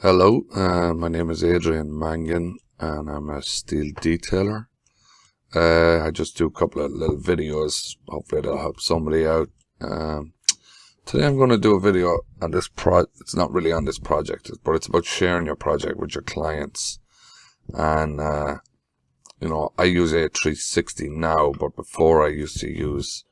Hello, my name is Adrian Mangan and I'm a steel detailer. I just do a couple of little videos. Hopefully they'll help somebody out. Today I'm going to do a video on this it's not really on this project, but it's about sharing your project with your clients. And, I use A360 now, but before I used to use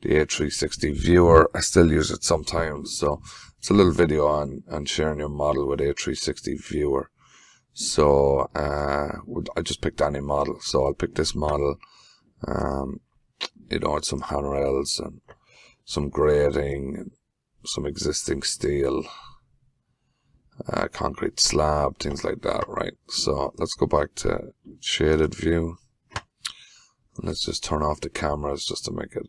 the A360 Viewer. I still use it sometimes, so it's a little video on sharing your model with A360 Viewer. So I just picked any model, so I'll pick this model. It's some handrails and some grating and some existing steel, concrete slab, things like that, right? So let's go back to shaded view. Let's just turn off the cameras just to make it.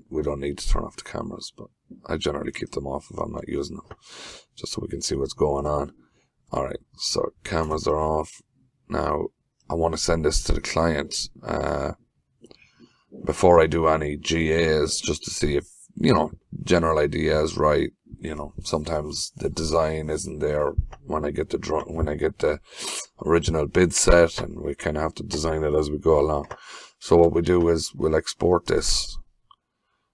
We don't need to turn off the cameras, but I generally keep them off if I'm not using them, just so we can see what's going on. Alright, so cameras are off. Now, I want to send this to the client before I do any GAs, just to see if, general idea is right. Sometimes the design isn't there when I get the original bid set, and we kind of have to design it as we go along. So what we do is we'll export this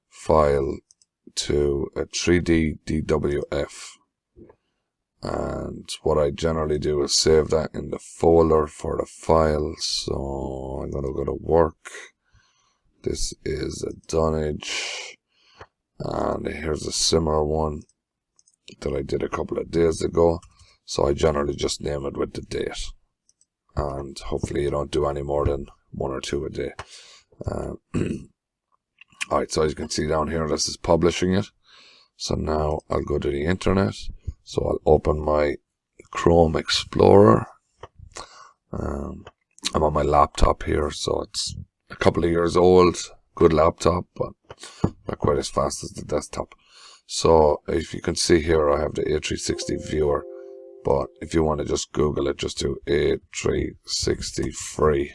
file to a 3D DWF, and what I generally do is save that in the folder for the file. So I'm going to go to work. This is a dunnage, and here's a similar one that I did a couple of days ago. So I generally just name it with the date, and hopefully you don't do any more than one or two a day. Alright, so as you can see down here, this is publishing it. So now I'll go to the internet. So I'll open my Chrome Explorer. I'm on my laptop here, so it's a couple of years old. Good laptop, but not quite as fast as the desktop. So if you can see here, I have the A360 Viewer. But if you want to just Google it, just do A360 Free.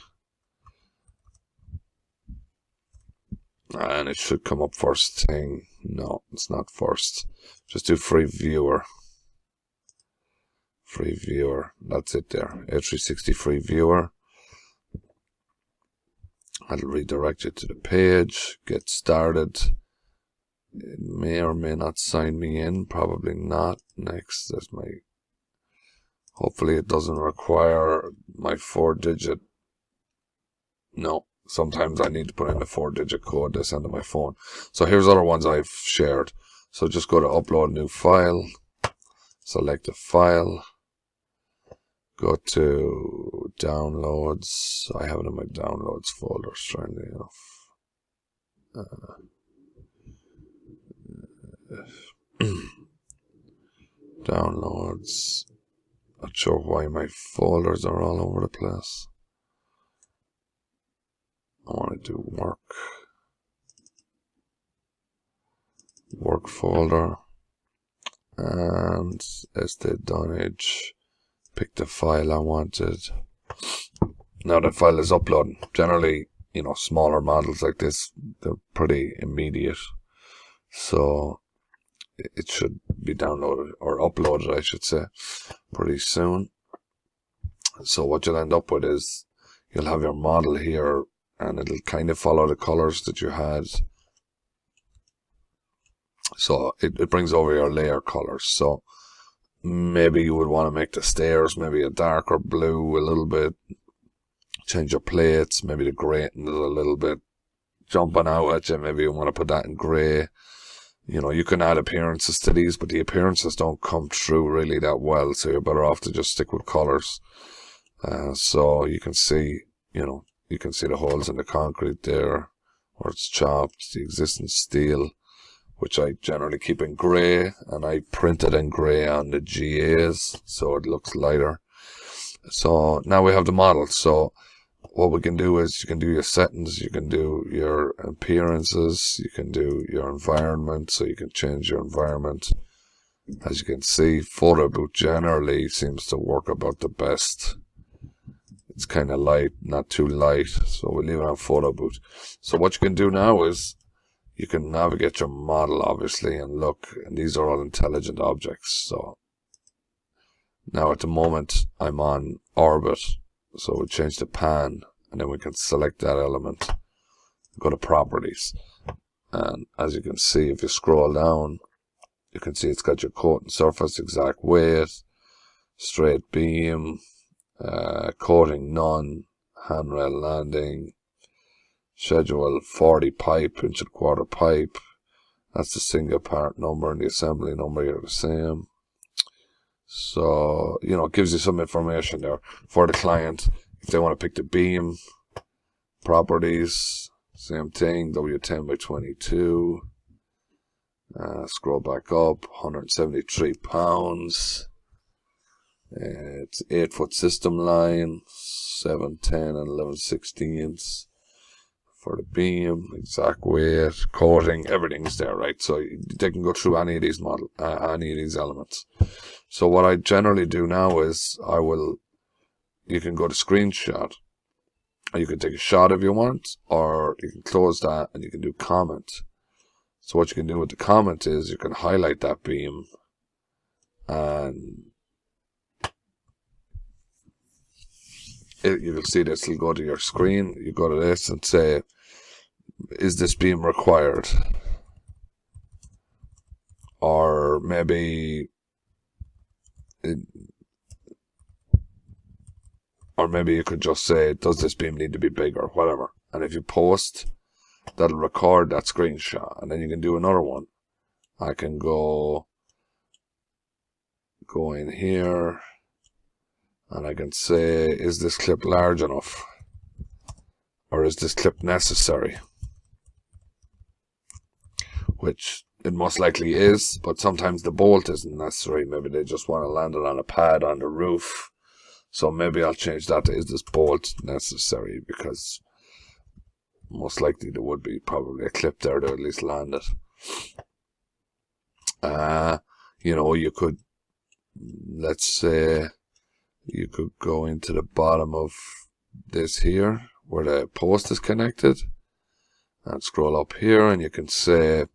And it should come up first thing. No, it's not first. Just do Free Viewer. Free Viewer. That's it there. A360 Free Viewer. I'll redirect you to the page. Get started. It may or may not sign me in. Probably not. Next, there's my... Hopefully it doesn't require my 4-digit. No. Sometimes I need to put in a 4-digit code to send to my phone. So here's other ones I've shared. So just go to upload new file. Select the file. Go to downloads. I have it in my downloads folder, strangely enough. Downloads. Not sure why my folders are all over the place. I want to do work folder, and as the dunnage, pick the file I wanted. Now the file is uploading. Generally, smaller models like this, they're pretty immediate, so it should be downloaded or uploaded, I should say, pretty soon. So what you'll end up with is you'll have your model here, and it'll kind of follow the colors that you had. So it brings over your layer colors. So maybe you would want to make the stairs maybe a darker blue a little bit. Change your plates. Maybe the grating is a little bit jumping out at you. Maybe you want to put that in grey. You can add appearances to these, but the appearances don't come through really that well. So you're better off to just stick with colors. So you can see, you can see the holes in the concrete there, where it's chopped, the existing steel, which I generally keep in grey, and I print it in grey on the GAs, so it looks lighter. So now we have the model. So what we can do is you can do your settings, you can do your appearances, you can do your environment, so you can change your environment. As you can see, photo boot generally seems to work about the best. It's kind of light, not too light, so we'll leave it on photo boot. So what you can do now is you can navigate your model, obviously, and look, and these are all intelligent objects. So Now at the moment I'm on orbit, so we'll change to pan, and then we can select that element, go to properties, and as you can see, if you scroll down, you can see it's got your coating surface, exact weight, straight beam, coating none, handrail landing, schedule 40 pipe, inch and quarter pipe. That's the single part number, and the assembly number are the same. So, you know, it gives you some information there for the client. If they want to pick the beam, properties, same thing, W10 by 22. Scroll back up, 173 pounds. It's 8-foot system line, 7, 10, and 11/16 for the beam, exact weight, coating, everything's there, right? So they can go through any of these any of these elements. So what I generally do now is you can go to screenshot, or you can take a shot if you want, or you can close that and you can do comment. So what you can do with the comment is you can highlight that beam, and you will see this. You'll go to your screen, you go to this and say, is this beam required? Or maybe you could just say, does this beam need to be bigger, whatever. And if you post, that'll record that screenshot, and then you can do another one. I can go in here, and I can say, is this clip large enough? Or is this clip necessary? Which it most likely is, but sometimes the bolt isn't necessary. Maybe they just want to land it on a pad on the roof. So maybe I'll change that to, is this bolt necessary? Because most likely there would be probably a clip there to at least land it. You know, you could, let's say, you could go into the bottom of this here, where the post is connected, and scroll up here, and you can say,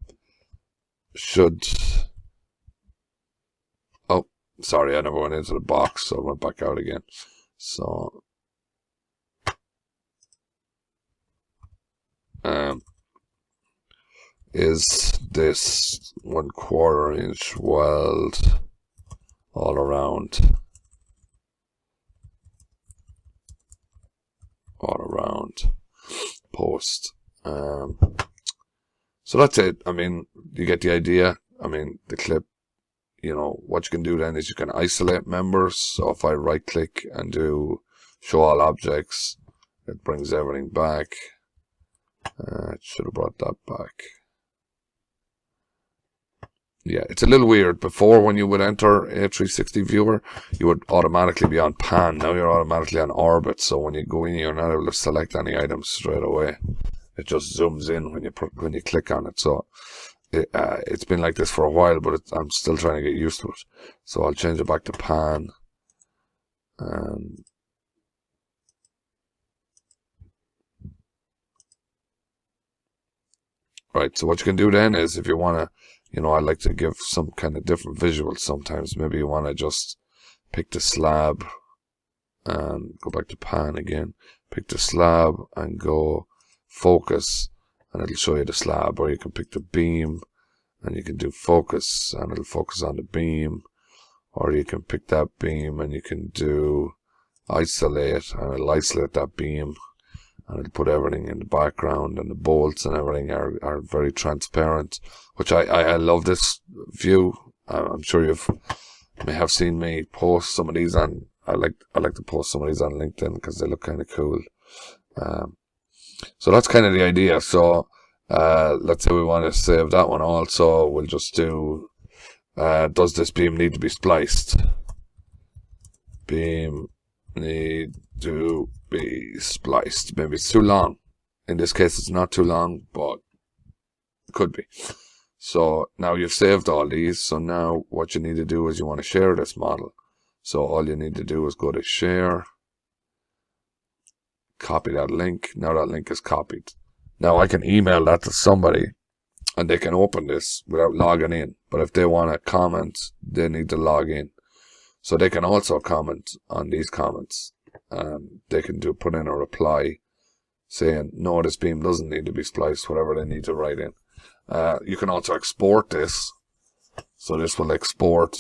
oh, sorry, I never went into the box, so I went back out again. So, is this 1/4 inch weld all around post? So that's it. I mean, you get the idea. I mean, the clip, you know, what you can do then is you can isolate members. So if I right click and do show all objects, it brings everything back. It should have brought that back. Yeah, it's a little weird. Before, when you would enter A360 Viewer, you would automatically be on pan. Now you're automatically on orbit. So when you go in, you're not able to select any items straight away. It just zooms in when you click on it. So it's been like this for a while, but I'm still trying to get used to it. So I'll change it back to pan. Right, so what you can do then is, if you want to, you know, I like to give some kind of different visuals sometimes. Maybe you want to just pick the slab and go back to pan again. Pick the slab and go focus, and it'll show you the slab. Or you can pick the beam and you can do focus, and it'll focus on the beam. Or you can pick that beam and you can do isolate, and it'll isolate that beam, and it'll put everything in the background, and the bolts and everything are very transparent, which I love this view. I'm sure you may have seen me post some of these on, I like to post some of these on LinkedIn because they look kind of cool. So that's kind of the idea. So let's say we want to save that one also. We'll just do, does this beam need to be spliced? Beam need to be spliced. Maybe it's too long. In this case, it's not too long, but it could be. So now you've saved all these. So now what you need to do is you want to share this model. So all you need to do is go to share, copy that link. Now that link is copied. Now I can email that to somebody and they can open this without logging in. But if they want to comment, they need to log in. So they can also comment on these comments. They can put in a reply saying, no, this beam doesn't need to be spliced, whatever they need to write in. You can also export this. So this will export.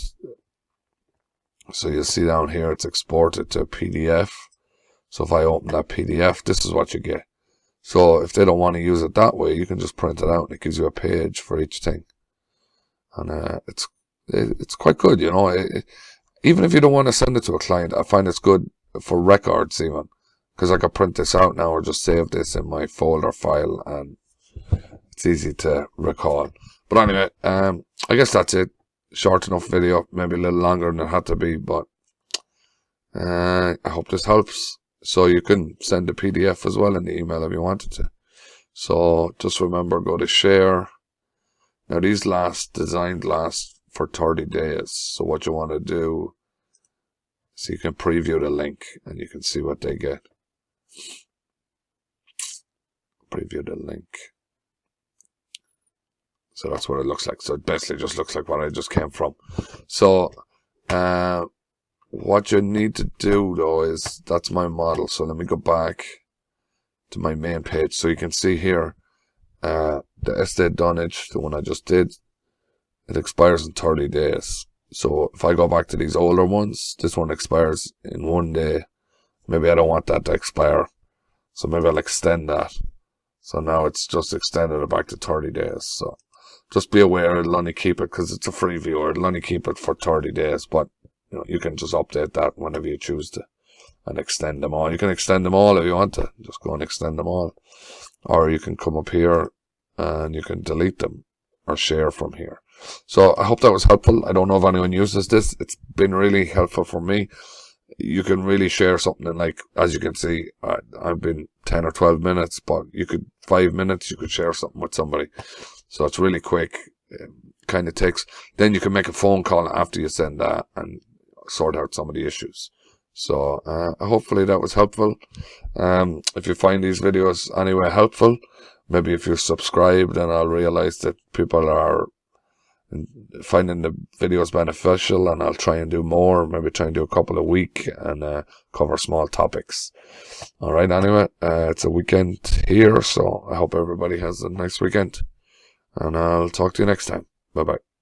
So you'll see down here, it's exported to PDF. So if I open that PDF, this is what you get. So if they don't want to use it that way, you can just print it out and it gives you a page for each thing. And it's quite good, you know. Even if you don't want to send it to a client, I find it's good for records even. Because I can print this out now or just save this in my folder file and it's easy to recall. But anyway, I guess that's it. Short enough video, maybe a little longer than it had to be, but I hope this helps. So you can send a PDF as well in the email if you wanted to. So just remember, go to share. Now these designed last for 30 days. So what you want to do, so you can preview the link and you can see what they get. Preview the link. So that's what it looks like. So it basically just looks like what I just came from. So what you need to do though is, that's my model. So let me go back to my main page. So you can see here, the estate dunnage, the one I just did, it expires in 30 days. So if I go back to these older ones, this one expires in 1 day. Maybe I don't want that to expire. So maybe I'll extend that. So now it's just extended it back to 30 days. So just be aware, it'll only keep it, because it's a free viewer, it'll only keep it for 30 days. But you know, you can just update that whenever you choose to and extend them all. You can extend them all if you want to. Just go and extend them all. Or you can come up here and you can delete them or share from here. So I hope that was helpful. I don't know if anyone uses this. It's been really helpful for me. You can really share something in, like, as you can see, I've been 10 or 12 minutes, but 5 minutes, you could share something with somebody. So it's really quick. It kind of takes, then you can make a phone call after you send that and sort out some of the issues. So hopefully that was helpful. If you find these videos anyway helpful, maybe if you subscribe, then I'll realize that people are finding the videos beneficial, and I'll try and do more, maybe try and do a couple a week and cover small topics. Alright, anyway, it's a weekend here, so I hope everybody has a nice weekend, and I'll talk to you next time. Bye bye.